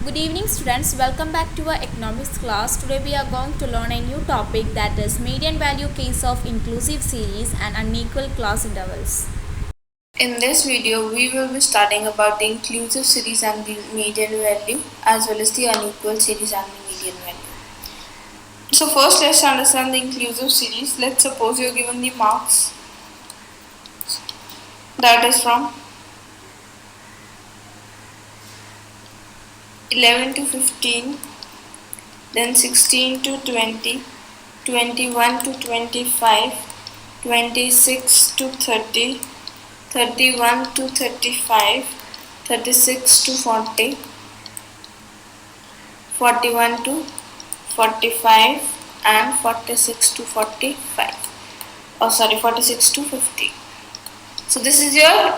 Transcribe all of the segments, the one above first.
Good evening students, welcome back to our economics class. Today we are going to learn a new topic, that is median value case of inclusive series and unequal class intervals. In this video, we will be studying about the inclusive series and the median value, as well as the unequal series and the median value. So first let's understand the inclusive series. Let's suppose you are given the marks, that is from 11 to 15, then 16 to 20, 21 to 25, 26 to 30, 31 to 35, 36 to 40, 41 to 45 and 46 to 45. 46 to 50. So this is your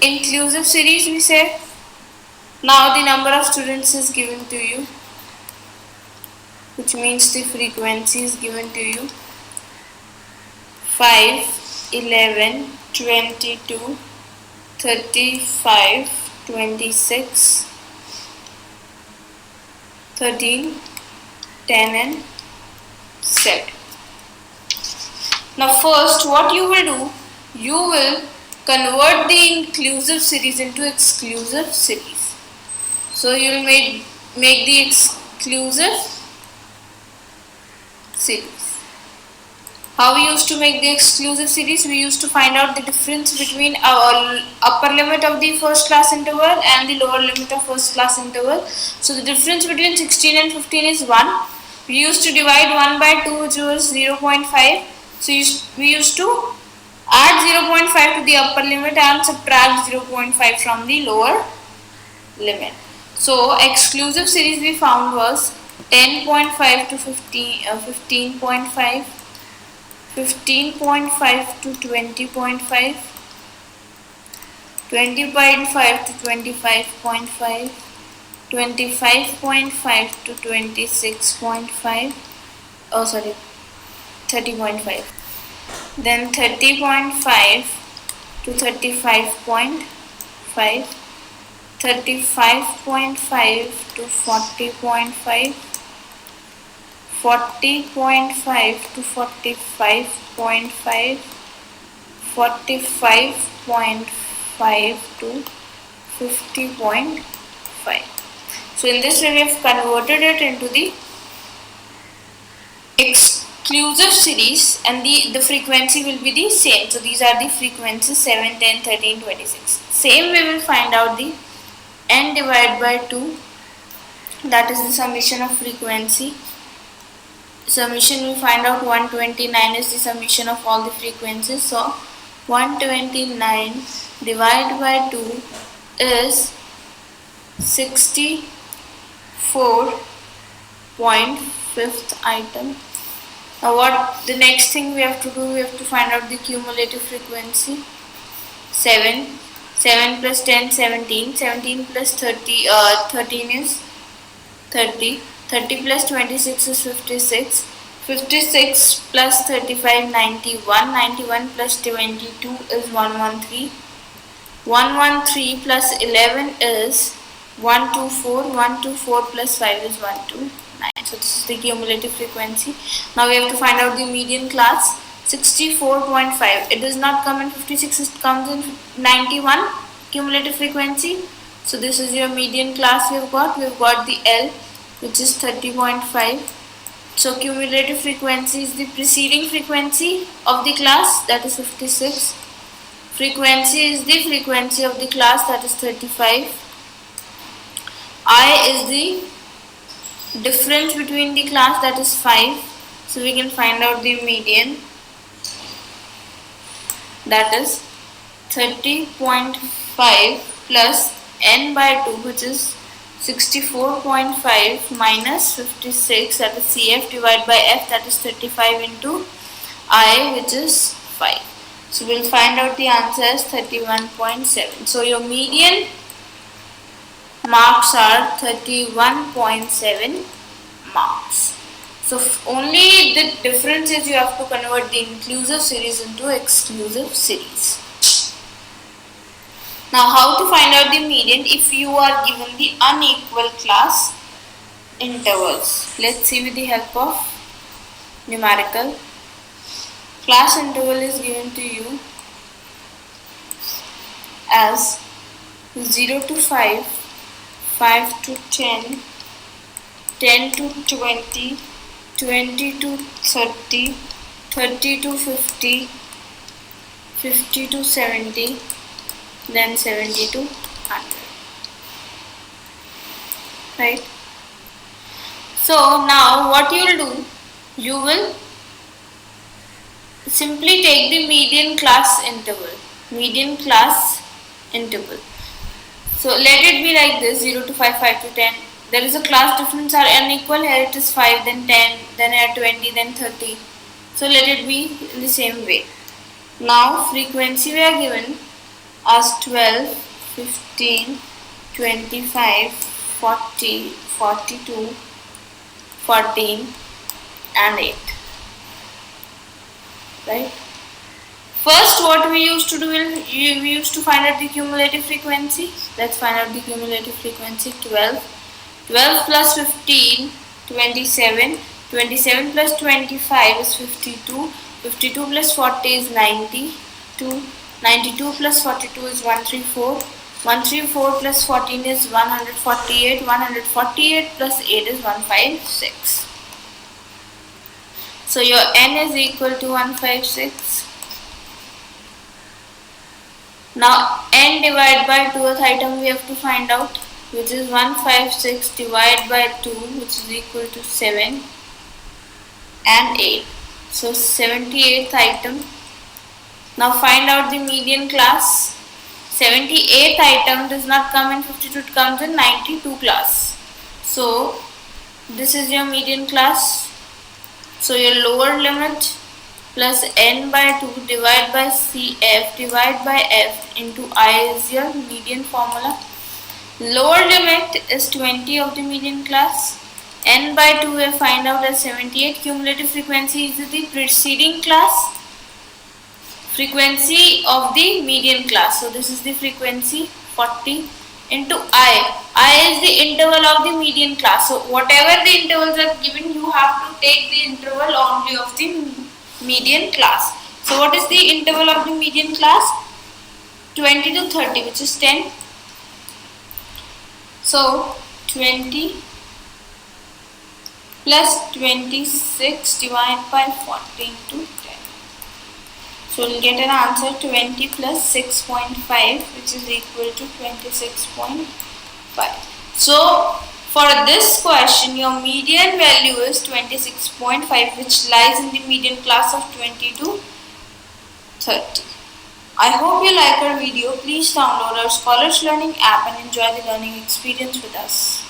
inclusive series, we say. Now the number of students is given to you, which means the frequency is given to you. 5, 11, 22, 35, 26, 13, 10 and 7. Now first what you will do, you will convert the inclusive series into exclusive series. So you will make the exclusive series. How we used to make the exclusive series? We used to find out the difference between our upper limit of the first class interval and the lower limit of first class interval. So the difference between 16 and 15 is 1. We used to divide 1 by 2, which was 0.5. So we used to add 0.5 to the upper limit and subtract 0.5 from the lower limit. So exclusive series we found was 10.5 to 15.5, 15.5 to 20.5, 20.5 to 25.5, 25.5 to 26.5, 30.5, then 30.5 to 35.5, 35.5 to 40.5, 40.5 to 45.5, 45.5 to 50.5. So in this way we have converted it into the exclusive series, and the frequency will be the same. So these are the frequencies 7, 10, 13, 26. Same we will find out the n divided by 2, that is the summation of frequency. Summation we find out 129 is the summation of all the frequencies. So 129 divided by 2 is 64.5th item. Now what the next thing we have to do, we have to find out the cumulative frequency. 7 plus 10, 17, 17 plus 30, 13 is 30, 30 plus 26 is 56, 56 plus 35, 91, 91 plus 22 is 113, 113 plus 11 is 124, 124 plus 5 is 129. So this is the cumulative frequency. Now we have to find out the median class. 64.5. It does not come in 56, it comes in 91 cumulative frequency. So this is your median class we have got. We have got the L, which is 30.5. So cumulative frequency is the preceding frequency of the class, that is 56. Frequency is the frequency of the class, that is 35. I is the difference between the class, that is 5. So we can find out the median, that is 30.5 plus n by 2, which is 64.5 minus 56, that is CF, divided by F, that is 35 into I, which is 5. So we'll find out the answer as 31.7. So your median marks are 31.7 marks. So only the difference is you have to convert the inclusive series into exclusive series. Now how to find out the median if you are given the unequal class intervals? Let's see with the help of numerical. Class interval is given to you as 0 to 5, 5 to 10, 10 to 20, 20 to 30, 30 to 50, 50 to 70, then 70 to 100. Right? So now what you will do, you will simply take the median class interval. Median class interval. So let it be like this: 0 to 5, 5 to 10. There is a class difference are unequal. Here it is 5, then 10, then here 20, then 30. So let it be in the same way. Now frequency we are given as 12, 15, 25, 40, 42, 14 and 8. Right? First what we used to do, we used to find out the cumulative frequency. Let's find out the cumulative frequency. 12 plus 15, 27, 27 plus 25 is 52, 52 plus 40 is 92, 92 plus 42 is 134, 134 plus 14 is 148, 148 plus 8 is 156. So your n is equal to 156. Now n divided by 2th item we have to find out, which is 156 divided by 2, which is equal to 7 and 8. So 78th item. Now find out the median class. 78th item does not come in 52, it comes in 92 class. So this is your median class. So your lower limit plus n by 2 divided by CF divided by F into I is your median formula. Lower limit is 20 of the median class. N by 2 we find out as 78. Cumulative frequency is the preceding class frequency of the median class. So this is the frequency 40 into I. I is the interval of the median class. So whatever the intervals are given, you have to take the interval only of the median class. So what is the interval of the median class? 20 to 30, which is 10. So 20 plus 26 divided by 14 to 10. So we'll get an answer 20 plus 6.5, which is equal to 26.5. So for this question, your median value is 26.5, which lies in the median class of 20 to 30. I hope you like our video. Please download our Scholars Learning app and enjoy the learning experience with us.